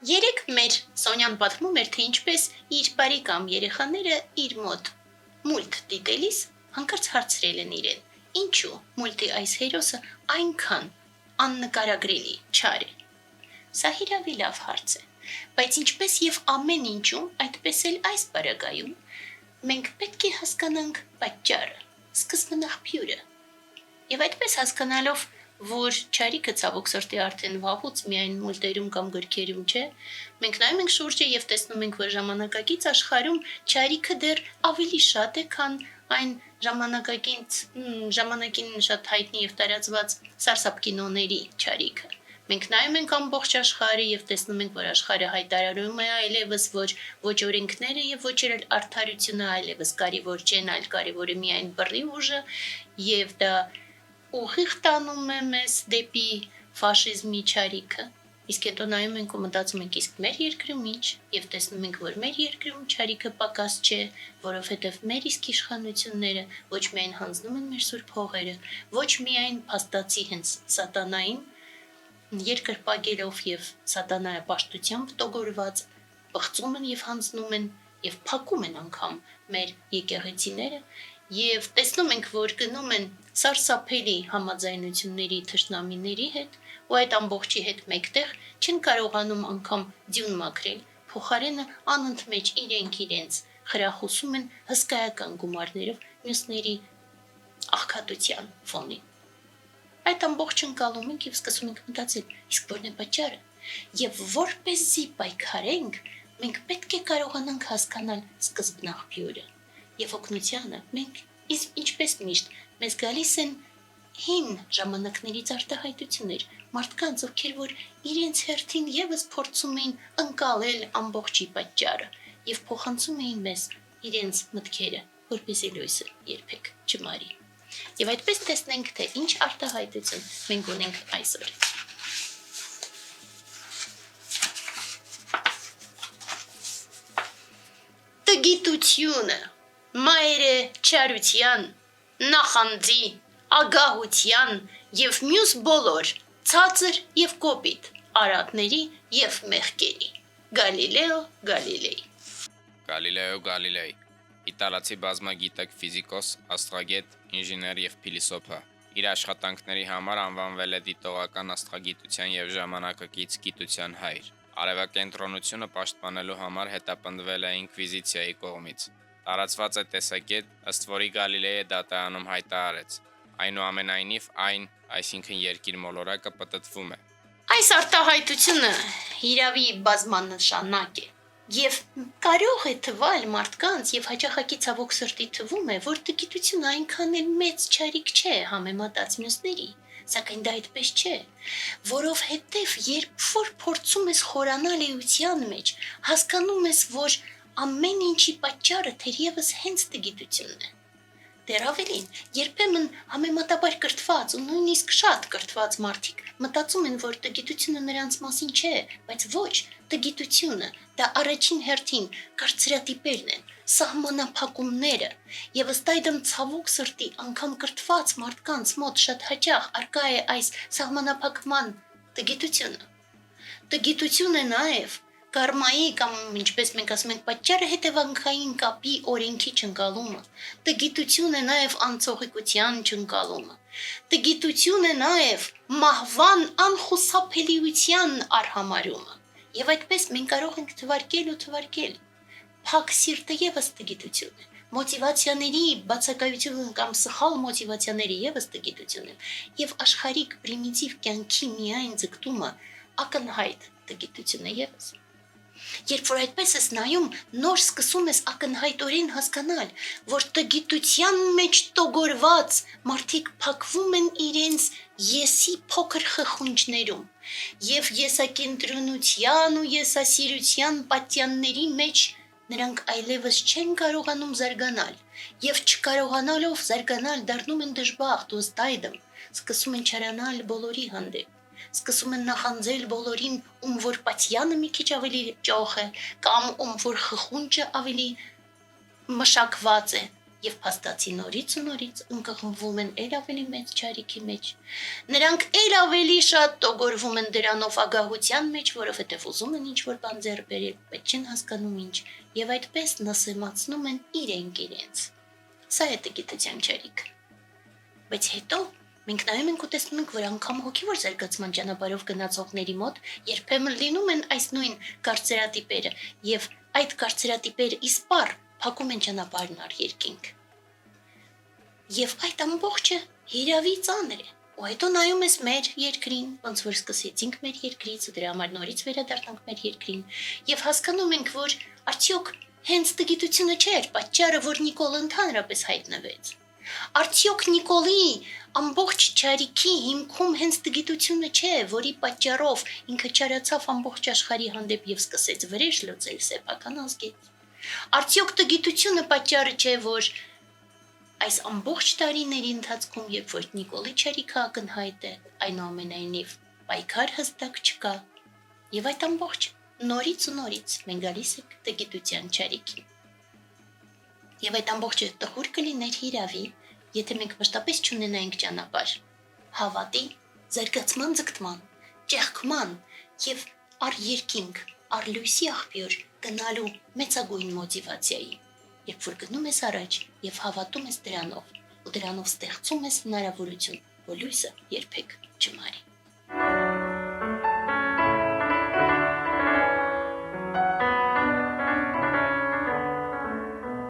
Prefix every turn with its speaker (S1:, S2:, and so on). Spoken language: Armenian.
S1: Երեք մեր Սոնյան պատմում էր, թե ինչպես իր բարեկամ երեխաները իր մոտ մուլտ դիտելիս հանկարծ հարցրել են իրեն. ինչու մուլտի այս հերոսը այնքան աննկարագրելի չար է։ Սա հիրավի լավ հարց է, բայց ինչպես եւ ամեն ինչում, այդպես էլ այս բարագայում մենք պետք է հասկանանք պատճառը, սկզբնաղբյուրը։ Եվ այդպես հասկանալով, որ չարիքը ցավոք սրտի արդեն վաղուց միայն մուլտերում կամ գրքերում չէ, մենք նայում ենք շուրջը եւ տեսնում ենք, որ ժամանակակից աշխարհում չարիքը դեռ ավելի շատ է, քան այն ժամանակին շատ հայտնի եւ տարածված սարսափ կինոների չարիքը։ Մենք նայում ենք ամբողջ աշխարհը եւ տեսնում ենք, որ աշխարհը հայտարարում է այլևս, որ ոչ օրենքները եւ ոչ էլ արդարությունը այլևս կարևոր չեն, այլ կարևորը միայն բռի ուժը, եւ դա ուղիղ տանում է մեզ դեպի ֆաշիզմի չարիքը։ Իսկ հետո նայում ենք ու մտածում ենք, իսկ մեր երկրում ինչ, եւ տեսնում ենք, որ մեր երկրում չարիքը պակաս չէ, որովհետեւ մեր իսկ իշխանությունները ոչ միայն հանձնում են մեր սուրբ հողերը, ոչ միայն փաստացի հենց սատանային երկրպագելով եւ սատանայապաշտությամբ տոգորված բղծում են եւ հանձնում են եւ փակում են անգամ մեր եկեղեցիները եւ տեսնում ենք, որ գնում են սարսափելի համաձայնությունների թշնամիների հետ ու այդ ամբողջի հետ մեկտեղ չեն կարողանում անգամ ձյուն մաքրել, փոխարենը անընդմեջ իրենց խրախուսում են հսկայական գումարներով մյուսների աղքատության ֆոնին։ Այդ ամբողջ ընկալում ենք եւ սկսում ենք մտածել, իսկ ո՞րն է պատճառը։ Եւ որպեսզի պայքարենք, մենք պետք է կարողանանք հասկանալ սկզբնաղբյուրը։ Եվ օգնությանը մենք ինչպես միշտ մեզ գալիս են հին ժամանակներից արտահայտություններ, մարդկանց, ովքեր որ իրենց հերթին եւս փորձում էին ընկալել ամբողջի պատճառը եւ փոխանցում էին մեզ իրենց մտքերը, որպեսզի լույսը երբեք չմարի։ Եվ այդպես տեսնենք, թե ինչ արտահայտություն մենք ունենք այսօր։ Տգիտությունը մայր է չարության, նախանձի, ագահության եւ մյուս բոլոր ցածր եւ կոպիտ արատների եւ մեղքերի։ Գալիլեո Գալիլեյ։
S2: Գալիլեո Գալիլեյ, իտալացի բազմագիտակ ֆիզիկոս, աստղագետ, ինժեներ եւ փիլիսոփա։ Իր աշխատանքների համար անվանվել է դիտողական աստղագիտության եւ ժամանակակից գիտության հայր։ Արևակենտրոնությունը պաշտպանելու համար հետապնդվել է ինկվիզիցիայի կողմից։ Տարածված է տեսակետ, ըստ որի Գալիլեյը դատարանում հայտարարեց. այնուամենայնիվ այն, այսինքն երկիր մոլորակը պտտվում է։
S1: Այս արտահայտությունը հիրավի բազմանշանակ է եւ կարող է թվալ մարդկանց եւ հաճախակի ցավոք սրտի թվում է, որ տգիտությունը այնքան էլ մեծ չարիք չէ համեմատած մյուսների, սակայն դա այդպես չէ, որովհետեւ երբ որ փորձում ես խորանալ էության մեջ, հասկանում ես, որ ամեն ինչի պատճառը թերևս հենց տգիտությունն է։ Դեռ ավելին, երբեմն համեմատաբար կրթված ու նույնիսկ շատ կրթված մարդիկ մտածում են, որ տգիտությունը նրանց մասին չէ, բայց ոչ, տգիտությունը դա առաջին հերթին կարծրատիպերն են, սահմանափակումները, եւ ըստ այդմ ցավոք սրտի անգամ կրթված մարդկանց մոտ շատ հաճախ արկա է այս սահմանափակման տգիտությունը։ Տգիտություն է նաեւ կարմայի կամ ինչպես մենք ասում ենք պատճառը հետևանքային կապի օրենքի չընկալումը, տգիտություն է նաև անցողիկության չընկալումը, տգիտություն է նաև մահվան անխուսափելիության արհամարումը, եւ այդպես մենք կարող ենք թվարկել, փակ սիրտը եւս տգիտություն է, մոտիվացիաների բացակայությունը կամ սխալ մոտիվացիաների եւս տգիտություն է, եւ աշխարհիկ պրիմիտիվ կյանքի միայն ձգտումը ակնհայտ տգիտություն է եւս։ Երբ որ այդպես ես նայում, նոր սկսում ես ակնհայտորեն հասկանալ, որ տգիտության մեջ տոգորված մարդիկ փակվում են իրենց եսի փոքր խխունջներում եւ եսակենտրոնության ու եսասիրության պատյանների մեջ նրանք այլևս չեն կարողանում զարգանալ եւ չկարողանալով զարգանալ դառնում են դժբախտ ու ըստ այդմ սկսում են չարանալ բոլորի հանդեպ, սկսում են նախանձել բոլորին, ում որ պատյանը մի քիչ ավելի ճոխ է կամ ում որ խխունջը ավելի մշակված է եւ փաստացի նորից ու նորից ընկղմվում են ել ավելի մեծ ճարիքի մեջ։ Նրանք ել ավելի շատ տոգորվում են դրանով ագահության մեջ, որովհետեւ ուզում են ինչ-որ բան ձեռք բերել, բայց չեն հասկանում ինչ, եւ այդպես նսեմացնում են իրենք։ Սա է գիտության ճարիքը։ Բայց հետո մենք նայում ենք ու տեսնում ենք, որ անգամ հոգևոր զարգացման ճանապարհով գնացողների մոտ երբեմն լինում են այս նույն կարծրատիպերը, եւ այդ կարծրատիպերը իսպառ փակում են ճանապարհն առ երկինք։ Եվ այդ ամբողջը հիրավի ծանր է։ Ու հետո նայում ես մեր երկրին, ոնց որ սկսեցինք մեր երկրից ու դրա համար նորից վերադառնանք մեր երկրին, եւ հասկանում ենք, որ արդյոք հենց տգիտությունը չէր պատճառը, որ Նիկոլը ընդհանրապես հայտնվեց։ Արդյոք Նիկոլի ամբողջ ճարիքի հիմքում հենց տգիտությունը չէ, որի պատճառով ինքը չարացավ ամբողջ աշխարհի հանդեպ եւ սկսեց վրեժ լուծել սեփական ազգից։ Արդյոք տգիտությունը պատճառը չէ, որ այս ամբողջ տարիների ընթացքում, երբ որ Նիկոլի ճարիքը ակնհայտ է, այնուամենայնիվ պայքար հստակ չկա։ Եվ այդ ամբողջ նորից ու նորից մենք գալիս ենք տգիտության ճարիքին։ Եվ այդ ամբողջը տխուր կլիներ հիրավի, եթե մենք մշտապես չունենայինք ճանապարհ հավատի, զարգացման ձգտման, ճեղքման եւ առ երկինք, առ լույսի աղբյուր գնալու մեծագույն մոտիվացիայի, երբ որ գնում ես առաջ եւ հավատում ես դրանով, ու դրանով ստեղծում ես հնարավորություն, որ լույսը երբեք